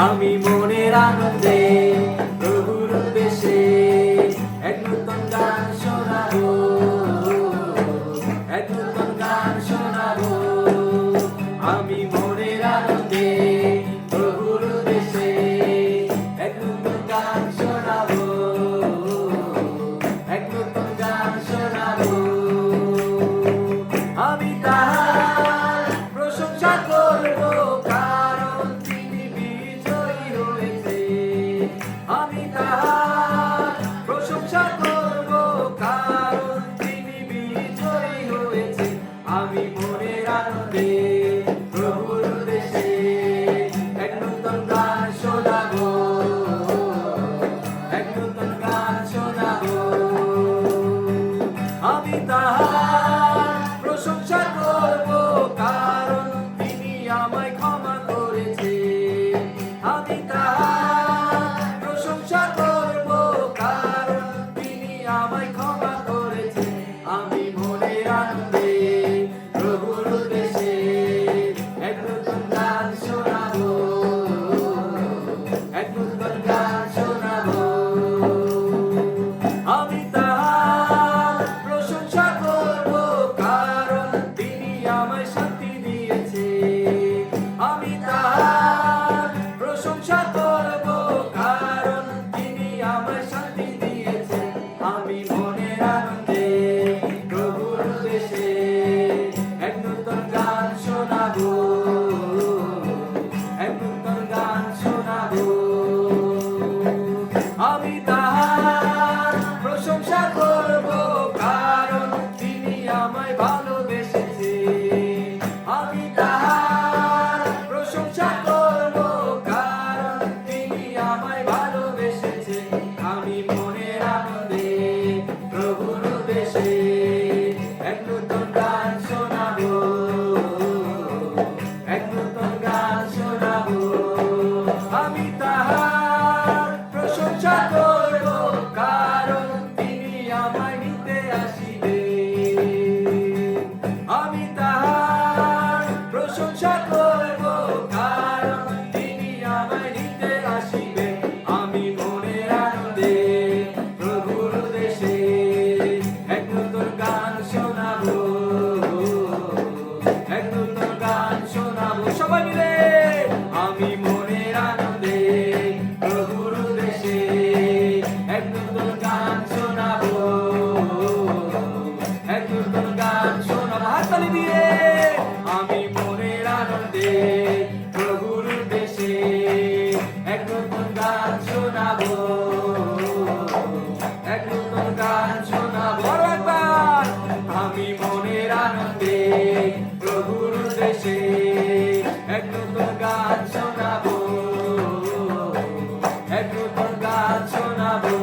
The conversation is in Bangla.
আমি মনের আনন্দে প্রভুর উদ্দেশ্যে এক নূতন গান শোনাবো, এক নূতন গান শোনাবো। আমি মনের আনন্দে প্রভুর উদ্দেশ্যে এক নূতন গান শোনাবো, এক নূতন গান শোনাবো। আমি তাহার প্রশংসা করবো, কারণ তিনি বিজয়ী হয়েছে। আমি তাহার প্রশংসা করবো, কারণ তিনি বিজয়ী হয়েছে। আমি মনের আনন্দে প্রভুর উদ্দেশ্যে এক নূতন গান শোনাবো, এক নূতন গান শোনাবো। আমি তাহার প্রশংসা করবো, কারণ তিনি আমায় ক্ষমা করেছে। আমি তাহার প্রশংসা করবো, কারণ তিনি আমায় ক্ষমা করেছে। আমি মনের আনন্দে প্রভুর উদ্দেশ্যে এক নূতন গান শোনাবো, এক নূতন গান শোনাবো। আমি তাহার প্রশংসা করবো, কারণ তিনি আমায় শান্তি দিয়েছে। আমি তাহার প্রশংসা করবো, কারণ তিনি আমায় শান্তি দিয়েছে। আমি মনের আনন্দে প্রভুর উদ্দেশ্যে এক নূতন গান শোনাবো, এক নূতন গান শোনাবো। আমি তাহার প্রশংসা করবো, কারণ তিনি আমায় ভালোবেসেছে। আমি তাহার প্রশংসা করবো, কারণ তিনি আমায় ভালোবেসেছে। আমি মনের আনন্দে প্রভুর উদ্দেশ্যে এক নূতন গান শোনাবো, এক নূতন গান শোনাবো। আমি তাহার প্রশংসা করবো, কারণ তিনি আমায় নিতে আসিবে। আমি তাহার প্রশংসা করবো, কারণ তিনি আমায় নিতে আসিবে। আমি মনের আনন্দে প্রভুর উদ্দেশ্যে এক নূতন গান শোনাবো, এক নূতন গান শোনাবো। সবাই মিলে আমি মনের আনন্দে প্রভুর উদ্দেশ্যে এক নূতন গান শোনাবো, এক নূতন গান শোনাবো। হাততালি দিয়ে আমি মনের আনন্দে প্রভুর উদ্দেশ্যে এক নূতন গান শোনাবো, এক নূতন গান শোনাবো। আরো একবার আমি মনের আনন্দে প্রভুর উদ্দেশ্যে এক নূতন গান শোনাবো, এক নূতন গান শোনাবো।